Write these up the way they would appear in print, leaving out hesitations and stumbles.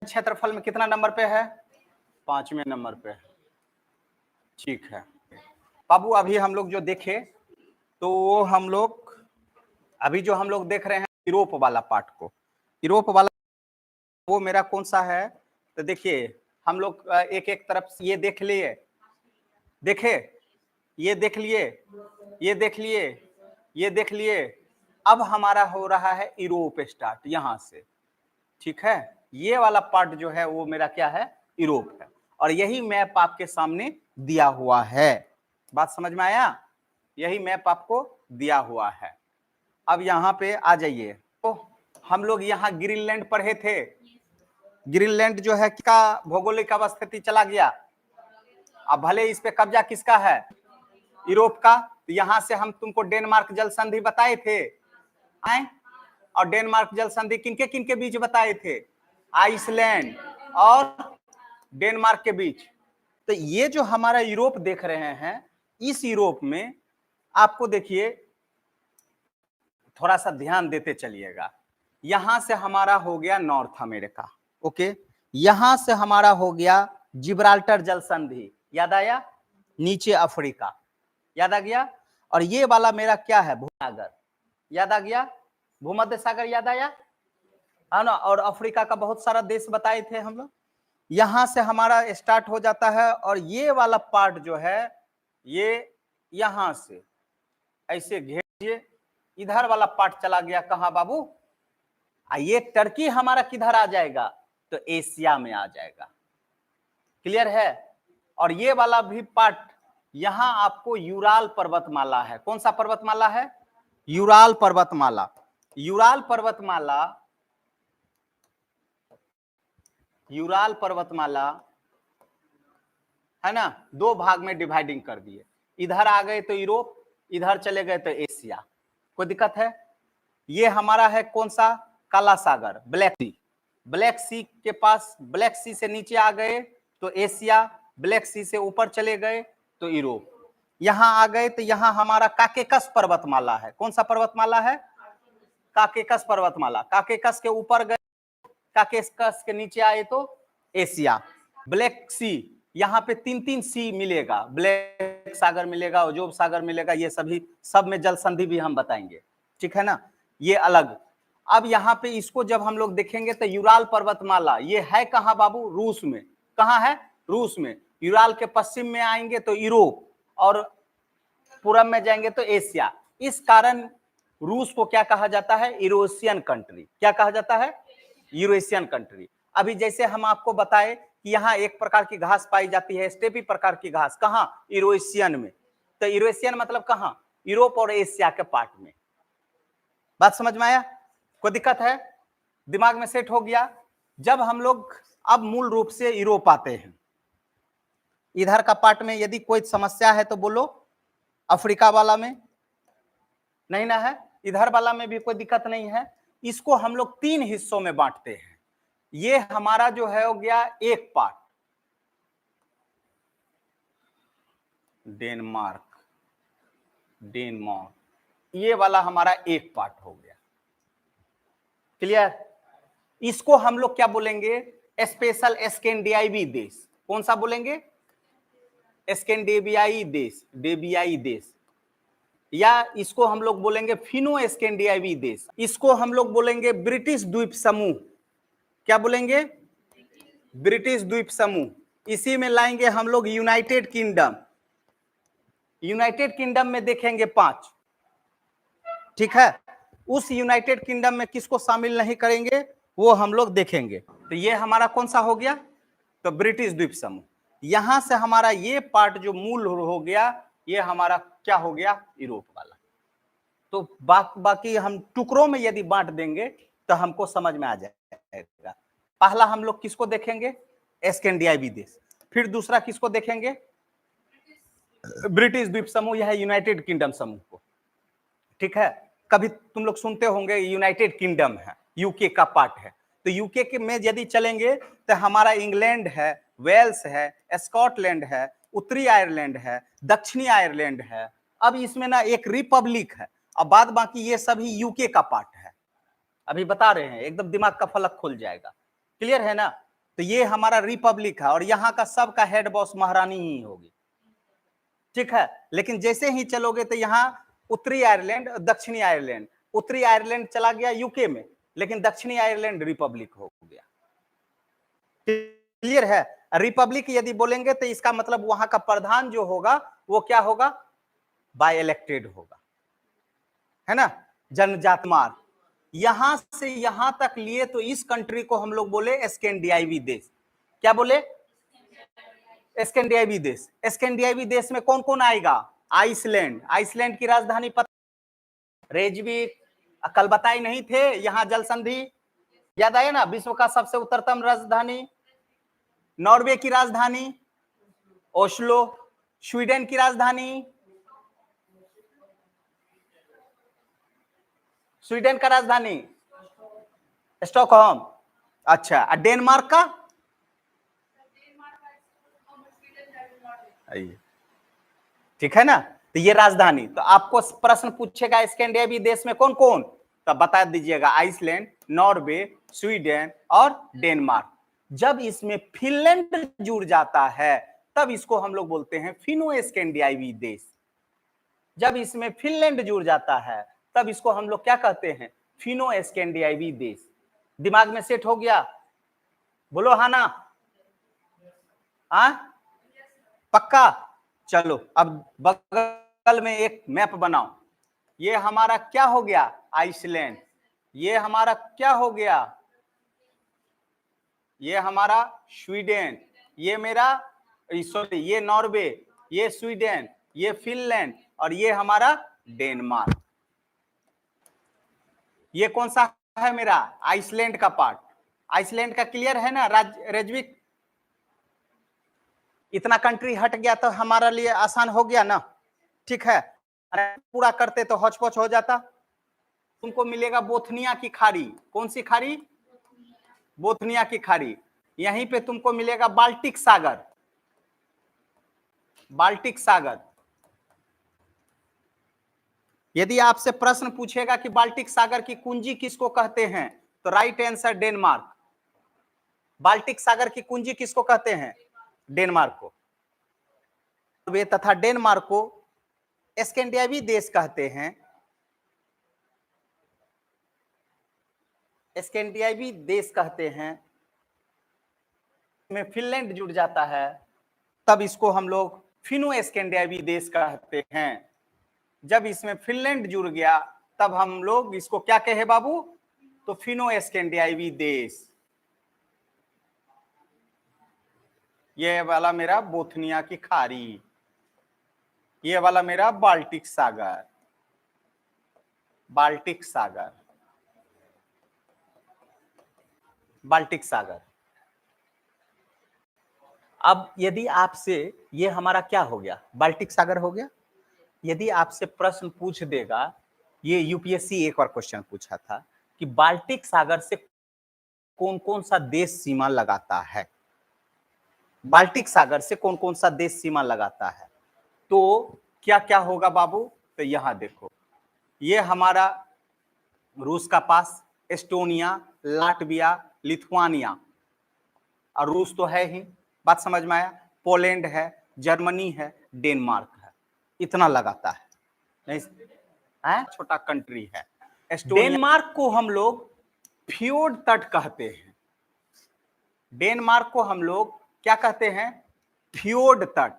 क्षेत्रफल में कितना नंबर पे है? 5वें नंबर पे। ठीक है बाबू, अभी हम लोग जो देखे तो वो हम लोग अभी जो हम लोग देख रहे हैं यूरोप वाला पार्ट को, यूरोप वाला वो मेरा कौन सा है? तो देखिए हम लोग एक एक तरफ ये देख लिए, देखे, ये देख लिए, ये देख लिए, ये देख लिए। अब हमारा हो रहा है यूरोप स्टार्ट यहां से। ठीक है, ये वाला पार्ट जो है वो मेरा क्या है? यूरोप है। और यही मैप आपके सामने दिया हुआ है। बात समझ में आया? यही मैप आपको दिया हुआ है। अब यहाँ पे आ जाइए। तो हम लोग यहाँ ग्रीनलैंड पढ़े थे। ग्रीनलैंड जो है क्या भौगोलिक अवस्थिति चला गया। अब भले इस पे कब्जा किसका है? यूरोप का। तो यहां से हम तुमको डेनमार्क जल संधि बताए थे आए, और डेनमार्क जल संधि किनके किनके बीच बताए थे? आइसलैंड और डेनमार्क के बीच। तो ये जो हमारा यूरोप देख रहे हैं, इस यूरोप में आपको देखिए थोड़ा सा ध्यान देते चलिएगा। यहां से हमारा हो गया नॉर्थ अमेरिका, ओके। यहां से हमारा हो गया जिब्राल्टर जल संधि, याद आया? नीचे अफ्रीका, याद आ गया? और ये वाला मेरा क्या है? भूमध्य, याद आ गया? भूमध्य सागर याद आया है ना? और अफ्रीका का बहुत सारा देश बताए थे हम लोग। यहां से हमारा स्टार्ट हो जाता है, और ये वाला पार्ट जो है ये यहां से ऐसे घेरिए, इधर वाला पार्ट चला गया कहां बाबू? ये टर्की हमारा किधर आ जाएगा? तो एशिया में आ जाएगा। क्लियर है? और ये वाला भी पार्ट यहां आपको यूराल पर्वतमाला है। कौन सा पर्वतमाला है? यूराल पर्वतमाला। यूराल पर्वतमाला, यूराल पर्वतमाला है ना, दो भाग में डिवाइडिंग कर दिए। इधर आ गए तो यूरोप, इधर चले गए तो एशिया। कोई दिक्कत है? ये हमारा है कौन सा? काला सागर, ब्लैक सी। ब्लैक सी के पास, ब्लैक सी से नीचे आ गए तो एशिया, ब्लैक सी से ऊपर चले गए तो यूरोप। यहां आ गए तो यहां हमारा काकेकस पर्वतमाला है। कौन सा पर्वतमाला है? काकेकस पर्वतमाला। काकेकस के ऊपर गए, काकेकस के नीचे आए तो एशिया। ब्लैक सी, यहाँ पे तीन तीन सी मिलेगा, ब्लैक सागर मिलेगा, ओजोब सागर मिलेगा, ये सभी सब में जल संधि भी हम बताएंगे। ठीक है ना, ये अलग। अब यहाँ पे इसको जब हम लोग देखेंगे तो यूराल पर्वतमाला ये है कहाँ बाबू? रूस में। कहाँ है? रूस में। यूराल के पश्चिम में आएंगे तो यूरोप, और पूरब में जाएंगे तो एशिया। इस कारण रूस को क्या कहा जाता है? Eurasian country. क्या कहा जाता है? Eurasian country. अभी जैसे हम आपको बताए कि यहाँ एक प्रकार की घास पाई जाती है, स्टेपी प्रकार की घास, कहाँ? यूरेशियन में। तो यूरेशियन मतलब कहाँ? यूरोप और एशिया के पार्ट में। बात समझ में आया? कोई दिक्कत है? दिमाग में सेट हो गया? जब हम लोग अब मूल रूप से यूरोप आते हैं, इधर का पार्ट में यदि कोई समस्या है तो बोलो। अफ्रीका वाला में नहीं ना है, इधर वाला में भी कोई दिक्कत नहीं है। इसको हम लोग तीन हिस्सों में बांटते हैं। ये हमारा जो है हो गया एक पार्ट, डेनमार्क, डेनमार्क, ये वाला हमारा एक पार्ट हो गया। क्लियर? इसको हम लोग क्या बोलेंगे? स्पेशल स्कैंडिनेवियाई देश। कौन सा बोलेंगे? स्कैंडिनेवियाई देश, डेबियाई देश, या इसको हम लोग बोलेंगे फिनो स्कैंडिनेवियाई देश। इसको हम लोग बोलेंगे ब्रिटिश द्वीप समूह। क्या बोलेंगे? ब्रिटिश द्वीप समूह। इसी में लाएंगे हम लोग यूनाइटेड किंगडम। यूनाइटेड किंगडम में देखेंगे 5। ठीक है, उस यूनाइटेड किंगडम में किसको शामिल नहीं करेंगे वो हम लोग देखेंगे। तो ये हमारा कौन सा हो गया? तो ब्रिटिश द्वीप समूह। यहां से हमारा ये पार्ट जो मूल हो गया, ये हमारा क्या हो गया? यूरोप वाला। तो बाकी हम टुकड़ों में यदि बांट देंगे तो हमको समझ में आ जाएगा। पहला हम लोग किसको देखेंगे? स्कैंडिनेवियाई देश। फिर दूसरा किसको देखेंगे? ब्रिटिश द्वीप समूह, यह यूनाइटेड किंगडम समूह को। ठीक है, कभी तुम लोग सुनते होंगे यूनाइटेड किंगडम है, यूके का पार्ट है। तो यूके के में यदि चलेंगे तो हमारा इंग्लैंड है, वेल्स है, स्कॉटलैंड है, उत्तरी आयरलैंड है, दक्षिणी आयरलैंड है। अब इसमें ना एक रिपब्लिक है, अब बाद बाकी ये सभी यूके का पार्ट है। अभी बता रहे हैं, एकदम दिमाग का फलक खुल जाएगा। क्लियर है ना? तो ये हमारा रिपब्लिक है और यहाँ का सबका हेड बॉस महारानी ही होगी, ठीक है। लेकिन जैसे ही चलोगे तो यहाँ उत्तरी आयरलैंड, दक्षिणी आयरलैंड, उत्तरी आयरलैंड चला गया यूके में, लेकिन दक्षिणी आयरलैंड रिपब्लिक हो गया। क्लियर है? रिपब्लिक यदि बोलेंगे तो इसका मतलब वहां का प्रधान जो होगा वो क्या होगा, बाय इलेक्टेड होगा, है ना, जनजाति मार्ग। यहां से यहां तक लिए तो इस कंट्री को हम लोग बोले स्कैंडिनेवियन देश। क्या बोले? स्कैंडिनेवियन देश। स्कैंडिनेवियन देश में कौन कौन आएगा? आइसलैंड। आइसलैंड की राजधानी रेजविक, कल बताए नहीं थे, यहां जल संधि याद आया ना, विश्व का सबसे उत्तरतम राजधानी। नॉर्वे की राजधानी ओस्लो। स्वीडन की राजधानी, स्वीडन का राजधानी स्टॉकहोम। अच्छा, डेनमार्क का? ठीक है ना। तो ये राजधानी, तो आपको प्रश्न पूछेगा स्कैंडिनेवियन देश में कौन कौन, तब बता दीजिएगा आइसलैंड, नॉर्वे, स्वीडन और डेनमार्क। जब इसमें फिनलैंड जुड़ जाता है तब इसको हम लोग बोलते हैं फिनो स्कैंडिनेवियन देश। जब इसमें फिनलैंड जुड़ जाता है तब इसको हम लोग क्या कहते हैं, फिनो स्कैंडिनेवियन देश। दिमाग में सेट हो गया? बोलो हाँ ना, हाँ पक्का। चलो अब बगल में एक मैप बनाओ। ये हमारा क्या हो गया, आइसलैंड। ये हमारा क्या हो गया, ये हमारा स्वीडन। ये मेरा सॉरी, ये नॉर्वे, ये स्वीडन, ये फिनलैंड और ये हमारा डेनमार्क। ये कौन सा है मेरा, आइसलैंड का पार्ट। आइसलैंड का क्लियर है ना रेजविक? इतना कंट्री हट गया तो हमारा लिए आसान हो गया ना, ठीक है। पूरा करते तो हौच-पौच हो जाता। तुमको मिलेगा बोथनिया की खाड़ी। कौन सी खाड़ी? बोथनिया की खाड़ी। यहीं पे तुमको मिलेगा बाल्टिक सागर। बाल्टिक सागर। यदि आपसे प्रश्न पूछेगा कि बाल्टिक सागर की कुंजी किसको कहते हैं, तो राइट आंसर डेनमार्क। बाल्टिक सागर की कुंजी किसको कहते हैं? डेनमार्क को। वे तथा डेनमार्क को स्कैंडिनेवियन देश कहते हैं। स्कैंडिनेवियन देश कहते हैं। में फिनलैंड जुड़ जाता है तब इसको हम लोग फिनो स्कैंडिनेवियन देश कहते हैं। जब इसमें फिनलैंड जुड़ गया तब हम लोग इसको क्या कहे बाबू, तो फिनो स्कैंडिनेवियन देश। ये वाला मेरा बोथनिया की खाड़ी, ये वाला मेरा बाल्टिक सागर। बाल्टिक सागर, बाल्टिक सागर। अब यदि आपसे, ये हमारा क्या हो गया, बाल्टिक सागर हो गया। यदि आपसे प्रश्न पूछ देगा, ये यूपीएससी एक बार क्वेश्चन पूछा था कि बाल्टिक सागर से कौन कौन सा देश सीमा लगाता है, बाल्टिक सागर से कौन कौन सा देश सीमा लगाता है, तो क्या क्या होगा बाबू। तो यहां देखो, ये हमारा रूस का पास, एस्टोनिया, लाटविया, लिथुआनिया, और रूस तो है ही, बात समझ में आया। पोलैंड है, जर्मनी है, डेनमार्क है, इतना लगाता है। नहीं है, छोटा कंट्री है। डेनमार्क को हम लोग फ्योर्ड तट कहते हैं। डेनमार्क को हम लोग क्या कहते हैं, फ्योर्ड तट।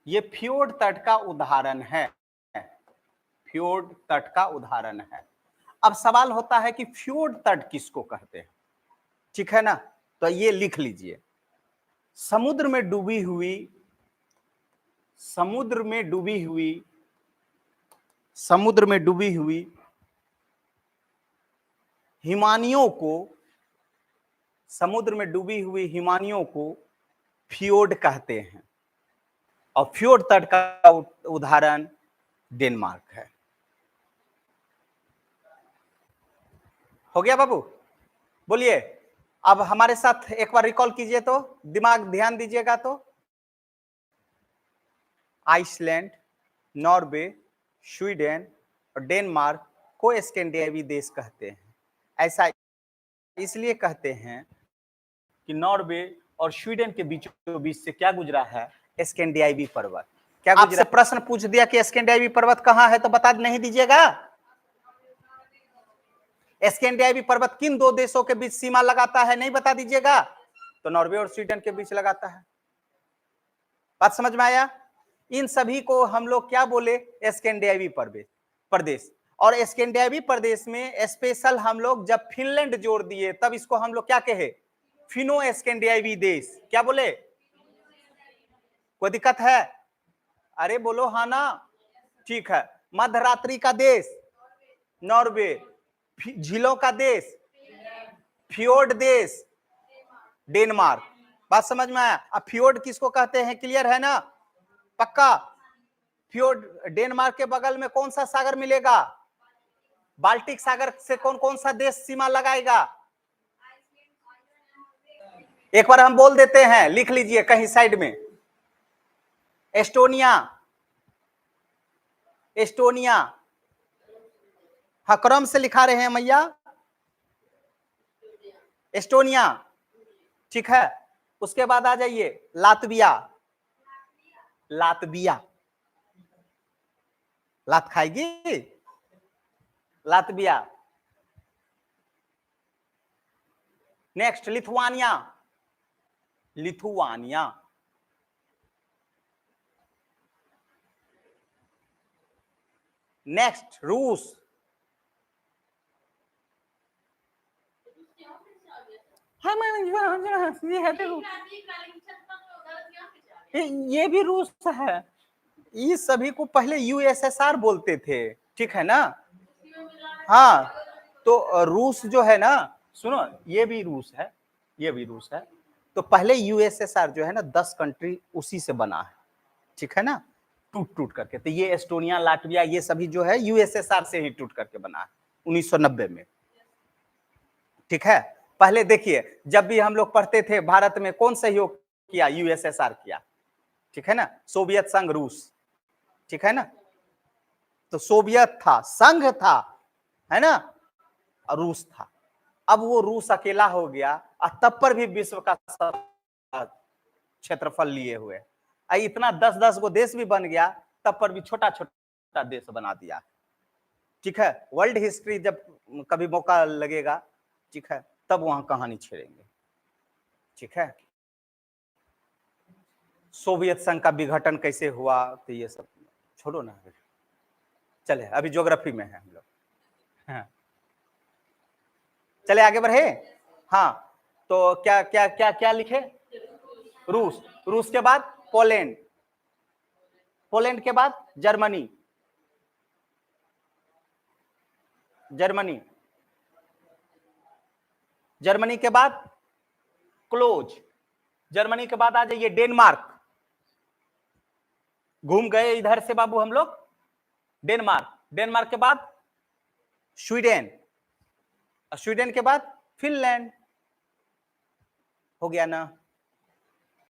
ये फ्योर्ड तट का उदाहरण है, फ्योर्ड तट का उदाहरण है। अब सवाल होता है कि फ्योर्ड तट किसको कहते हैं, ठीक है ना। तो ये लिख लीजिए, समुद्र में डूबी हुई, समुद्र में डूबी हुई, समुद्र में डूबी हुई हिमानियों को, समुद्र में डूबी हुई हिमानियों को फ्योर्ड कहते हैं। और फ्योर्ड तट का उदाहरण डेनमार्क है। हो गया बाबू? बोलिए। अब हमारे साथ एक बार रिकॉल कीजिए तो, दिमाग ध्यान दीजिएगा तो। आइसलैंड, नॉर्वे, स्वीडन और डेनमार्क को स्कैंडिनेवियन देश कहते हैं। ऐसा इसलिए कहते हैं कि नॉर्वे और स्वीडन के बीचों बीच से क्या गुजरा है? स्कैंडिनेवियन पर्वत। क्या आपसे प्रश्न पूछ दिया कि स्कैंडिनेवियन पर्वत कहाँ है, तो बता नहीं दीजिएगा। स्कैंडिनेवियन पर्वत किन दो देशों के बीच सीमा लगाता है, नहीं बता दीजिएगा। तो नॉर्वे और स्वीडन के बीच लगाता है। बात समझ में आया? इन सभी को हम लोग क्या बोले? स्कैंडिनेवियन प्रदेश। और स्कैंडिनेवियन प्रदेश में स्पेशल हम लोग जब फिनलैंड जोड़ दिए तब इसको हम लोग क्या कहे? फिनो स्कैंडिनेवियन देश। क्या बोले? कोई दिक्कत है? अरे बोलो हाँ ना। ठीक है। मध्यरात्रि का देश नॉर्वे, झीलों का देश फ्योर्ड देश डेनमार्क। बात समझ में आया? अब फ्योर्ड किसको कहते हैं, क्लियर है ना? पक्का? फ्योर्ड डेनमार्क के बगल में कौन सा सागर मिलेगा? बाल्टिक सागर से कौन कौन सा देश सीमा लगाएगा? एक बार हम बोल देते हैं, लिख लीजिए कहीं साइड में। Estonia, Estonia. हाँ, क्रम से लिखा रहे हैं मैया। एस्टोनिया, ठीक है। उसके बाद आ जाइए लातविया। लातविया, लात खाएगी? Latvia. Next Lithuania, Lithuania. Next रूस। ये भी रूस है। ये सभी को पहले यूएसएसआर बोलते थे, ठीक है ना? हाँ, तो रूस जो है ना, सुनो, ये भी रूस है, ये भी रूस है। तो पहले यूएसएसआर जो है ना 10 कंट्री उसी से बना है, ठीक है ना? टूट टूट करके। तो ये एस्टोनिया, लाटविया, ये सभी जो है यूएसएसआर से ही टूट करके बना है 1990 में, ठीक है। पहले देखिए, जब भी हम लोग पढ़ते थे भारत में कौन सहयोग किया? यूएसएसआर किया, ठीक है ना? सोवियत संघ, रूस, ठीक है ना? तो सोवियत था, संघ था, है ना, और रूस था। अब वो रूस अकेला हो गया और तब पर भी विश्व का क्षेत्रफल लिए हुए, इतना 10-10 गो देश भी बन गया, तब पर भी छोटा छोटा देश बना दिया, ठीक है। वर्ल्ड हिस्ट्री जब कभी मौका लगेगा, ठीक है, तब वहां कहानी छेड़ेंगे, ठीक है। सोवियत संघ का विघटन कैसे हुआ, तो ये सब छोड़ो ना, चले अभी ज्योग्राफी में है हम लोग। हाँ। चले आगे बढ़े। हाँ, तो क्या क्या क्या क्या लिखे? रूस। रूस के बाद पोलैंड, पोलैंड के बाद जर्मनी, जर्मनी, जर्मनी के बाद क्लोज, जर्मनी के बाद आ जाइए डेनमार्क। घूम गए इधर से बाबू हम लोग डेनमार्क, डेनमार्क के बाद स्वीडन, स्वीडन के बाद फिनलैंड। हो गया ना?